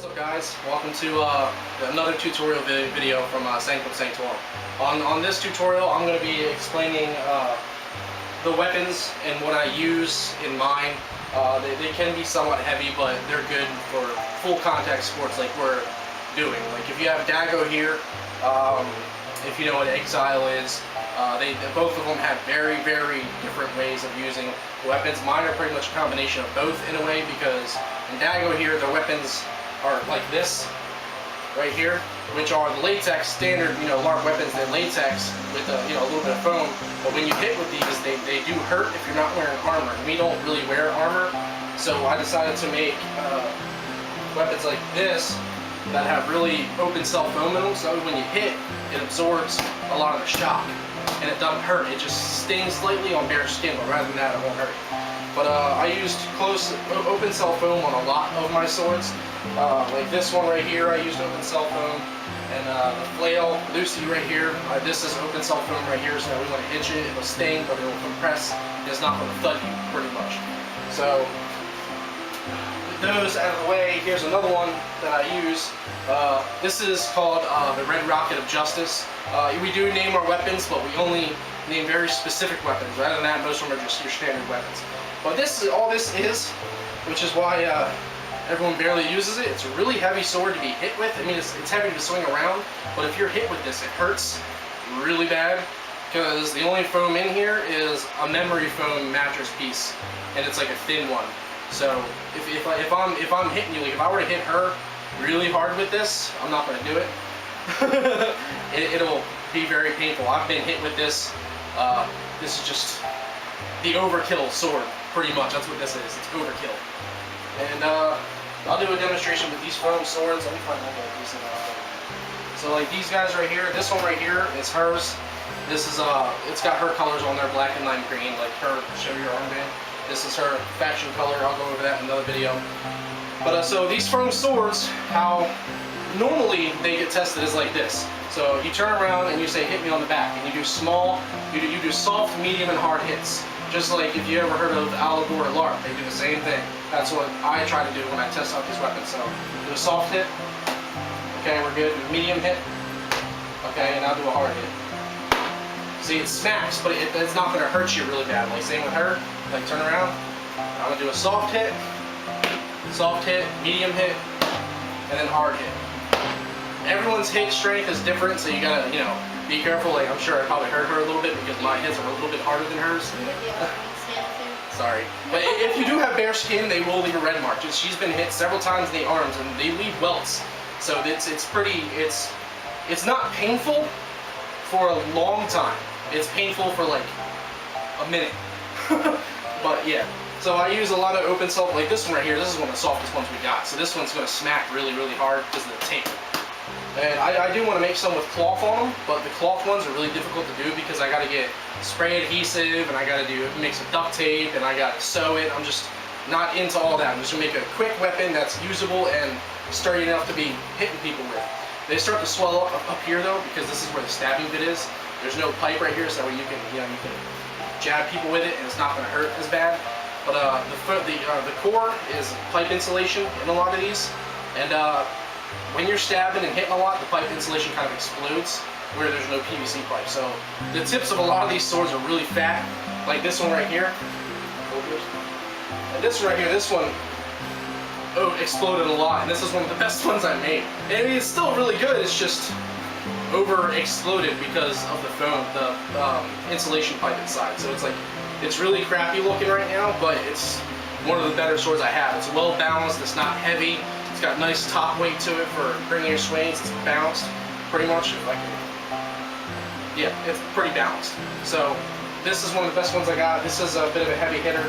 What's up, guys? Welcome to another tutorial video from Sanctorum. On this tutorial, I'm going to be explaining the weapons and what I use in mine. They can be somewhat heavy, but they're good for full contact sports like we're doing. Like if you have Dago here, if you know what Exile is, both of them have very, very different ways of using weapons. Mine are pretty much a combination of both in a way, because in Dago here, the weapons are like this, right here, which are the latex standard, LARP weapons. They're latex with a little bit of foam. But when you hit with these, they do hurt if you're not wearing armor. And we don't really wear armor, so I decided to make weapons like this that have really open cell foam in them. So when you hit, it absorbs a lot of the shock, and it doesn't hurt. It just stings slightly on bare skin, but rather than that, it won't hurt you. But I used close open cell foam on a lot of my swords. Like this one right here, I used open cell foam. And the flail, Lucy right here, this is open cell foam right here, so that when it hits you, it'll sting, but it'll compress. It's not going to thud you, pretty much. So, with those out of the way, here's another one that I use. This is called the Red Rocket of Justice. We do name our weapons, but we only name very specific weapons. Rather than that, most of them are just your standard weapons. But this is all this is, which is why everyone barely uses it. It's a really heavy sword to be hit with. I mean, it's heavy to swing around, but if you're hit with this, it hurts really bad, because the only foam in here is a memory foam mattress piece, and it's like a thin one. So if I'm hitting you, like if I were to hit her really hard with this, I'm not going to do it. It'll be very painful. I've been hit with this. This is just the overkill sword, pretty much. That's what this is. It's overkill. And I'll do a demonstration with these foam swords. Let me find one more decent one. So like these guys right here, this one right here is hers. This is it's got her colors on there, black and lime green, like her show your armband. This is her faction color. I'll go over that in another video. But so these foam swords, how normally they get tested is like this. So you turn around and you say, hit me on the back, and you do small, you do soft, medium, and hard hits. Just like if you ever heard of Allegor or LARP, they do the same thing. That's what I try to do when I test out these weapons. So do a soft hit. Okay, we're good. Do a medium hit. Okay, and now do a hard hit. See, it smacks, but it's not going to hurt you really bad. Like same with her. Like turn around. I'm going to do a soft hit, medium hit, and then hard hit. Everyone's hit strength is different, so you gotta, be careful. Like I'm sure I probably hurt her a little bit because my hits are a little bit harder than hers. Sorry, but if you do have bare skin, they will leave a red mark. She's been hit several times in the arms, and they leave welts. So it's not painful for a long time. It's painful for like a minute. But yeah. So I use a lot of open cell, like this one right here. This is one of the softest ones we got. So this one's going to smack really, really hard because of the tape. And I do want to make some with cloth on them, but the cloth ones are really difficult to do because I got to get spray adhesive, and I got to make some duct tape, and I got to sew it. I'm just not into all that. I'm just going to make a quick weapon that's usable and sturdy enough to be hitting people with. They start to swell up here though, because this is where the stabbing bit is. There's no pipe right here, so that way you can jab people with it, and it's not going to hurt as bad. But the core is pipe insulation in a lot of these, and when you're stabbing and hitting a lot, the pipe insulation kind of explodes where there's no PVC pipe. So the tips of a lot of these swords are really fat, like this one right here. And this right here, this one exploded a lot, and this is one of the best ones I made. I mean, it's still really good. It's just over exploded because of the foam, the insulation pipe inside. So it's really crappy looking right now, but it's one of the better swords I have. It's well balanced. It's not heavy. It's got nice top weight to it for bringing your swings. It's balanced, pretty much. Yeah, it's pretty balanced. So this is one of the best ones I got. This is a bit of a heavy hitter.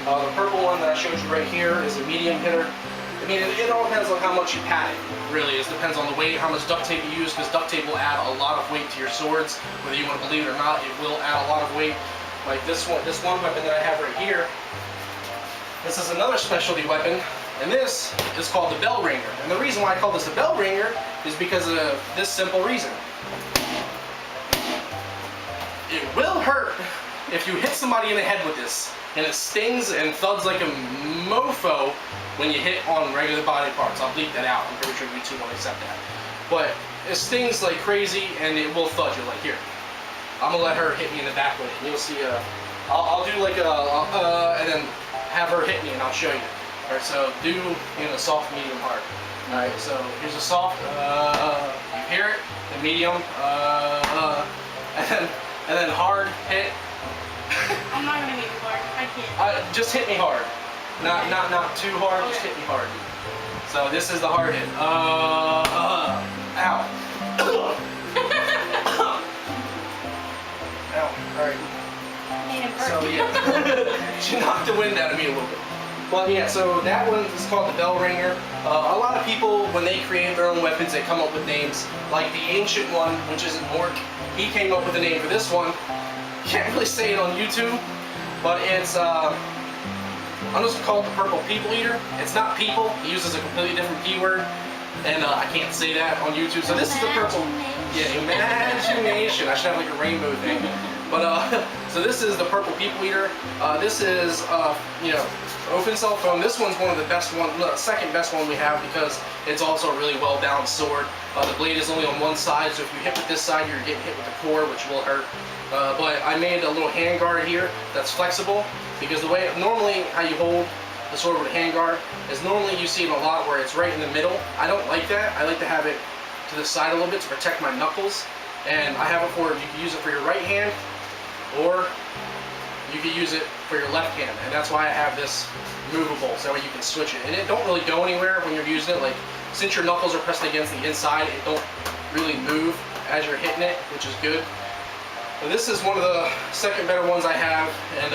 The purple one that I showed you right here is a medium hitter. I mean, it all depends on how much you pat it, really. It depends on the weight, how much duct tape you use, because duct tape will add a lot of weight to your swords. Whether you want to believe it or not, it will add a lot of weight. Like this one weapon that I have right here, this is another specialty weapon, and this is called the bell ringer. And the reason why I call this a bell ringer is because of this simple reason. It will hurt if you hit somebody in the head with this, and it stings and thuds like a mofo, when you hit on regular body parts. I'll bleep that out. I'm pretty sure YouTube won't accept that. But it stings like crazy, and it will thud you. Like here, I'm gonna let her hit me in the back with it, and you'll see. I'll do like and then have her hit me, and I'll show you. All right, so do soft, medium, hard. All right, so here's a soft. You hear it. The medium. And then hard hit. I'm not gonna hit you hard. I can't. Just hit me hard. Not too hard. Okay. Just hit me hard. So this is the hard hit. Ow. Ow. All right. So yeah, she knocked the wind out of me a little bit. Well, yeah. So that one is called the bell ringer. A lot of people, when they create their own weapons, they come up with names. Like the ancient one, which isn't Mork. He came up with a name for this one. Can't really say it on YouTube, but it's I'm just gonna call it the purple people eater. It's not people. He uses a completely different keyword, and I can't say that on YouTube. So this is the purple. Yeah, imagination. I should have like a rainbow thing. But so this is the purple people eater. This is open cell foam. This one's one of the best one, second best one we have because it's also a really well balanced sword. The blade is only on one side, so if you hit with this side, you're getting hit with the core, which will hurt. But I made a little hand guard here that's flexible because the way normally how you hold the sword with a hand guard is normally you see it a lot where it's right in the middle. I don't like that. I like to have it to the side a little bit to protect my knuckles. And I have it for, you can use it for your right hand or you can use it for your left hand. And that's why I have this movable, so that way you can switch it. And it don't really go anywhere when you're using it. Like, since your knuckles are pressed against the inside, it don't really move as you're hitting it, which is good. And this is one of the second better ones I have. And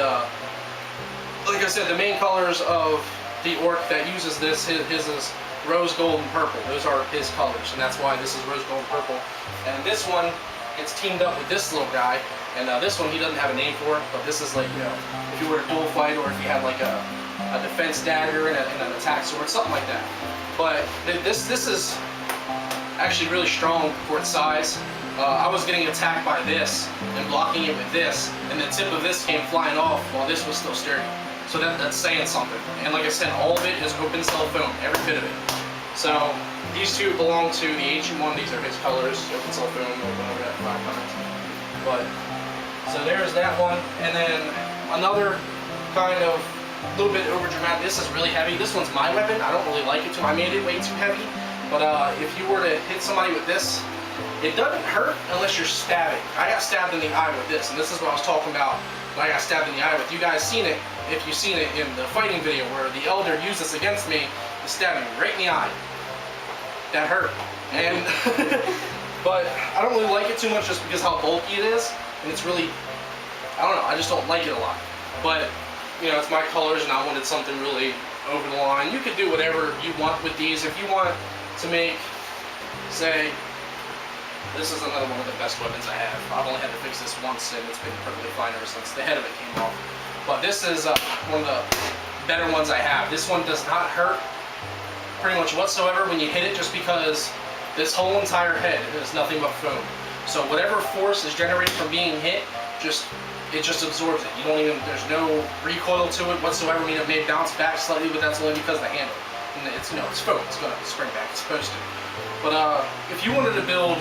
like I said, the main colors of the orc that uses this, his is rose gold and purple. Those are his colors, and that's why this is rose gold and purple. And this one gets teamed up with this little guy. And this one he doesn't have a name for, but this is like, if you were to dual fight or if you had like a defense dagger and an attack sword, something like that. But this is actually really strong for its size. I was getting attacked by this and blocking it with this, and the tip of this came flying off while this was still sturdy. So that's saying something. And like I said, all of it is open cell foam, every bit of it. So these two belong to the ancient one. These are his colors, open cell foam. I'll go over that 5 times. But so there's that one, and then another kind of little bit over dramatic. This is really heavy. This one's my weapon. I don't really like it too. I made it way too heavy. But if you were to hit somebody with this, it doesn't hurt unless you're stabbing. I got stabbed in the eye with this, and this is what I was talking about when I got stabbed in the eye with. You guys seen it, if you've seen it in the fighting video where the elder used this against me to stab me right in the eye. That hurt. And but I don't really like it too much just because how bulky it is. And it's really, I don't know, I just don't like it a lot. But, it's my colors and I wanted something really over the line. You could do whatever you want with these. If you want to make, say, this is another one of the best weapons I have. I've only had to fix this once and it's been perfectly fine ever since the head of it came off. But this is one of the better ones I have. This one does not hurt pretty much whatsoever when you hit it, just because this whole entire head is nothing but foam. So whatever force is generated from being hit, it just absorbs it. You don't even, there's no recoil to it whatsoever. I mean, it may bounce back slightly, but that's only because of the handle. And it's, it's foam. It's gonna spring back. It's supposed to. But if you wanted to build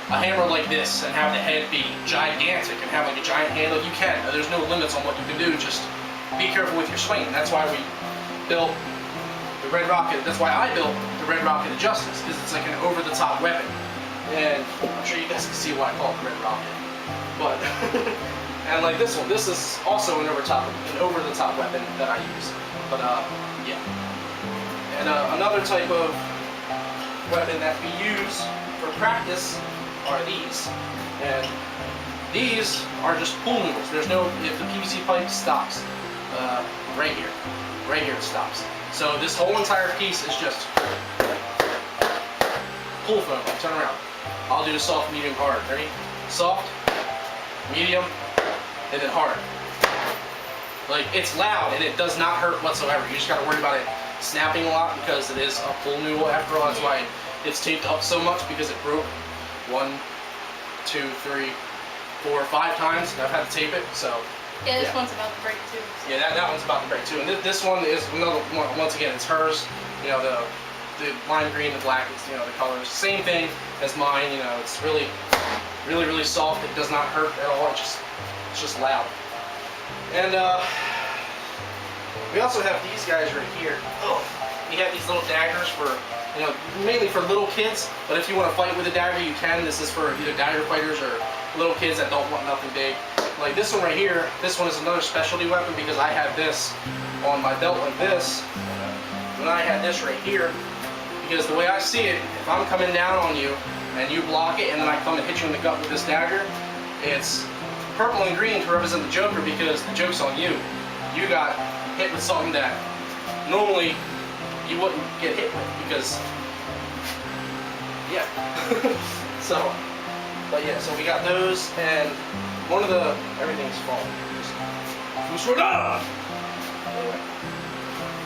a hammer like this and have the head be gigantic and have like a giant handle, you can. There's no limits on what you can do. Just be careful with your swing. That's why we built the Red Rocket. That's why I built the Red Rocket of Justice, because it's like an over-the-top weapon. And I'm sure you guys can see why I call it the Red Rocket. But and like this one, this is also an over-the-top weapon that I use. But yeah. And another type of weapon that we use for practice are these. And these are just pool noodles. There's no, if the PVC pipe stops, right here it stops. So this whole entire piece is just pool foam. Turn around. I'll do soft, medium, hard. Ready? Soft, medium, and then hard. Like, it's loud and it does not hurt whatsoever. You just gotta worry about it snapping a lot because it is a pool noodle after all. That's why it's taped up so much, because it broke 1, 2, 3, 4, 5 times. I've had to tape it, so Yeah, this one's about to break too. So. Yeah, that one's about to break too. And this one is another one. Once again, it's hers. You know, the lime green, the black, it's, you know, the colors. Same thing as mine. You know, it's really soft. It does not hurt at all. It's just loud. And we also have these guys right here. Oh, we have these little daggers for, you know, mainly for little kids. But if you want to fight with a dagger, you can. This is for either dagger fighters or little kids that don't want nothing big. Like this one right here. This one is another specialty weapon because I have this on my belt like this, and I had this right here. Because the way I see it, if I'm coming down on you and you block it, and then I come and hit you in the gut with this dagger, it's purple and green to represent the Joker because the joke's on you. You got hit with something that normally you wouldn't get hit with because, yeah. So, but yeah, so we got those, and one of the, everything's falling. Anyway.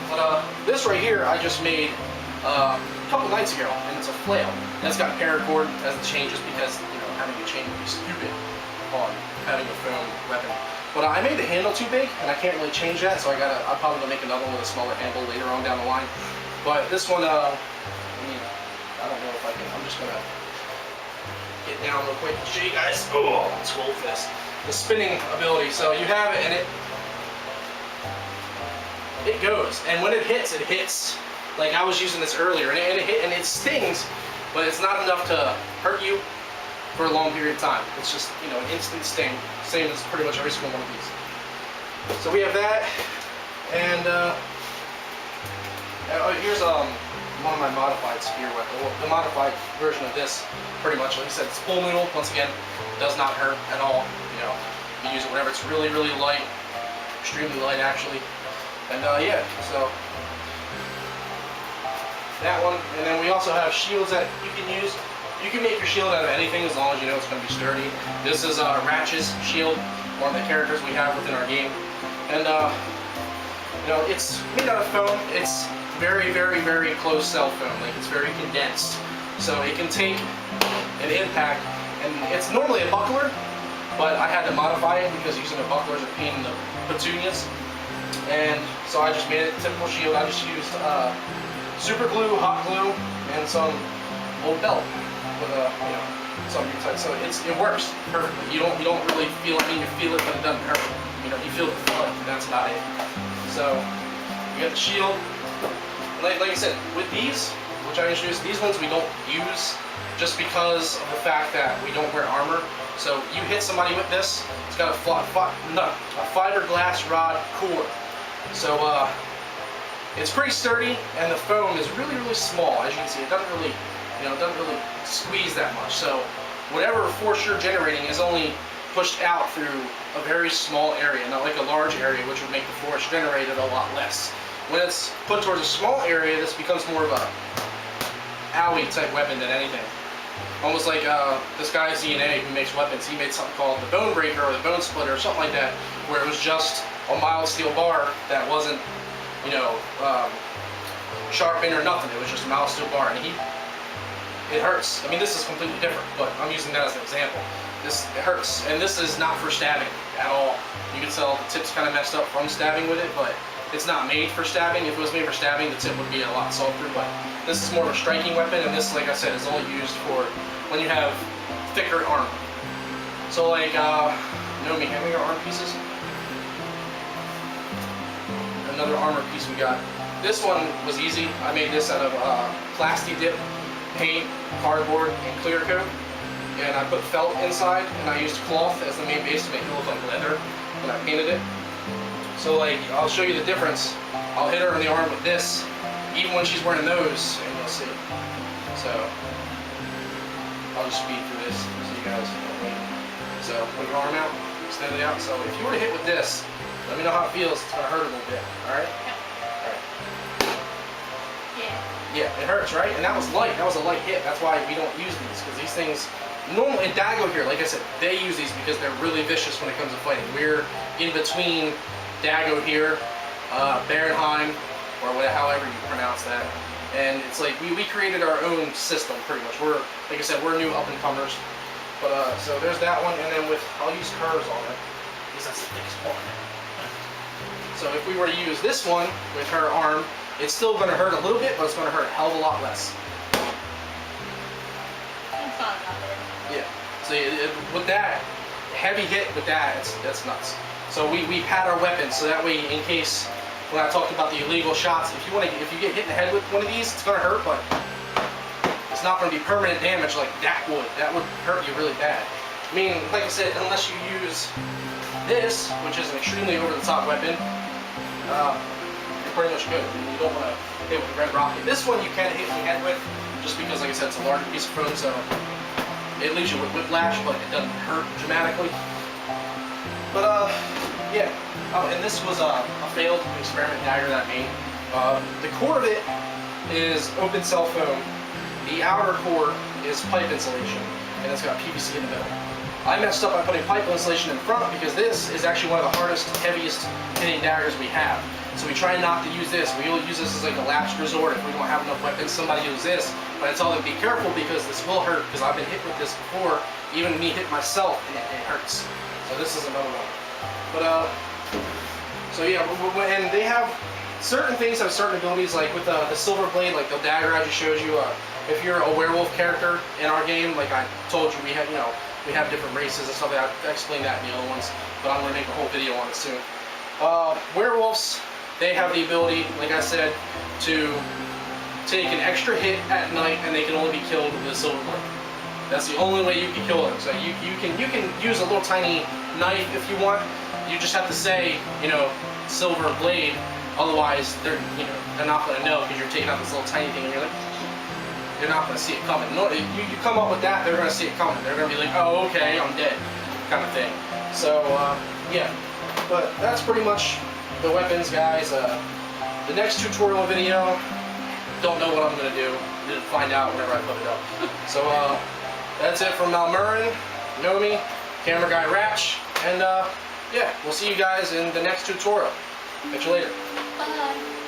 But this right here I just made a couple nights ago, and it's a flail. And it's got paracord as the chain just because, you know, having a chain would be stupid on having a foam weapon. But I made the handle too big, and I can't really change that, so I'll probably make another one with a smaller handle later on down the line. But this one, I mean, I don't know if I can, I'm just gonna get down real quick and show you guys. Oh, let's hold this. The spinning ability. So you have it, and it goes, and when it hits, like I was using this earlier, and it hit, and it stings, but it's not enough to hurt you for a long period of time. It's just, you know, an instant sting, same as pretty much every single one of these. So we have that, and here's one of my modified spear weapon. Well, the modified version of this, pretty much, like I said, it's full noodle. Once again, does not hurt at all. You know, you use it whenever it's really light, extremely light actually. And yeah, so that one, and then we also have shields that you can use. You can make your shield out of anything as long as you know it's going to be sturdy. This is Ratch's shield, one of the characters we have within our game. And you know, it's made out of foam. It's very close cell foam. Like, it's very condensed, so it can take an impact. And it's normally a buckler, but I had to modify it because using a buckler is a pain in the petunias. And so I just made it a typical shield. I just used super glue, hot glue, and some old belt with you know, some type. So it works perfectly. You don't really feel it. I mean, you feel it, but it doesn't hurt. You know, you feel the flood, and that's about it. So you got the shield. Like I said, with these, which I introduced, these ones we don't use just because of the fact that we don't wear armor. So you hit somebody with this, it's got a fiberglass rod core. So it's pretty sturdy, and the foam is really small. As you can see, it doesn't really, you know, squeeze that much. So whatever force you're generating is only pushed out through a very small area, not like a large area, which would make the force generated a lot less. When it's put towards a small area, this becomes more of a owie type weapon than anything. Almost like this guy ZNA who makes weapons. He made something called the Bone Breaker or the Bone Splitter or something like that, where it was just a mild steel bar that wasn't, you know, sharpened or nothing. It was just a mild steel bar, and it hurts. I mean, this is completely different, but I'm using that as an example. It hurts, and this is not for stabbing at all. You can tell the tip's kind of messed up from stabbing with it, but it's not made for stabbing. If it was made for stabbing, the tip would be a lot softer, but this is more of a striking weapon, and this, like I said, is only used for when you have thicker armor. So like, Nomi, hand me your arm pieces. Another armor piece we got. This one was easy. I made this out of Plasti Dip, paint, cardboard, and clear coat. And I put felt inside, and I used cloth as the main base to make it look like leather when I painted it. So like, I'll show you the difference. I'll hit her in the arm with this, even when she's wearing those, and you'll see. So, I'll just speed through this so you guys don't wait. So, put your arm out, extend it out. So if you were to hit with this, let me know how it feels. It's going to hurt a little bit, alright? Alright. Yeah, it hurts, right? And that was light. That was a light hit. That's why we don't use these, because these things, normally, and Dago here, like I said, they use these because they're really vicious when it comes to fighting. We're in between Dago here, Bernheim, or whatever, however you pronounce that. And it's like, we created our own system, pretty much. We're, like I said, we're new up-and-comers. But, so there's that one, and then I'll use hers on it. because that's the thickest part. So if we were to use this one with her arm, it's still going to hurt a little bit, but it's going to hurt a hell of a lot less. It's not that bad. Yeah. So with that, heavy hit with that, that's nuts. So we pad our weapons so that way, in case when I talked about the illegal shots, if you get hit in the head with one of these, it's going to hurt, but it's not going to be permanent damage like that would. That would hurt you really bad. I mean, like I said, unless you use this, which is an extremely over-the-top weapon, you're pretty much good. You don't want to hit with the red rocket. This one you can hit in the head with, just because, like I said, it's a larger piece of foam, so it leaves you with whiplash, but it doesn't hurt dramatically. But yeah. Oh, and this was a failed experiment dagger that I made. The core of it is open cell foam. The outer core is pipe insulation, and it's got PVC in the middle. I messed up by putting pipe insulation in front because this is actually one of the hardest, heaviest hitting daggers we have. So we try not to use this. We only use this as like a last resort. If we don't have enough weapons, somebody use this. But I tell them, be careful because this will hurt, because I've been hit with this before. Even me hit myself, and it hurts. So this is another one. But so yeah, and they have certain things have certain abilities, like with the silver blade, like the dagger I just showed you. If you're a werewolf character in our game, like I told you, we have we have different races and stuff. I explained that in the other ones, but I'm going to make a whole video on it soon. Werewolves, they have the ability, like I said, to take an extra hit at night, and they can only be killed with a silver blade. That's the only way you can kill them. So you can use a little tiny knife if you want. You just have to say, silver blade. Otherwise, they're not going to know, because you're taking out this little tiny thing, and they're not going to see it coming. No, you come up with that, they're going to see it coming. They're going to be like, oh, okay, I'm dead, kind of thing. So, yeah. But that's pretty much the weapons, guys. The next tutorial video, don't know what I'm going to do. You'll find out whenever I put it up. So, that's it from Malmurin, Nomi, camera guy Ratch, and, yeah, we'll see you guys in the next tutorial. Catch you later. Bye.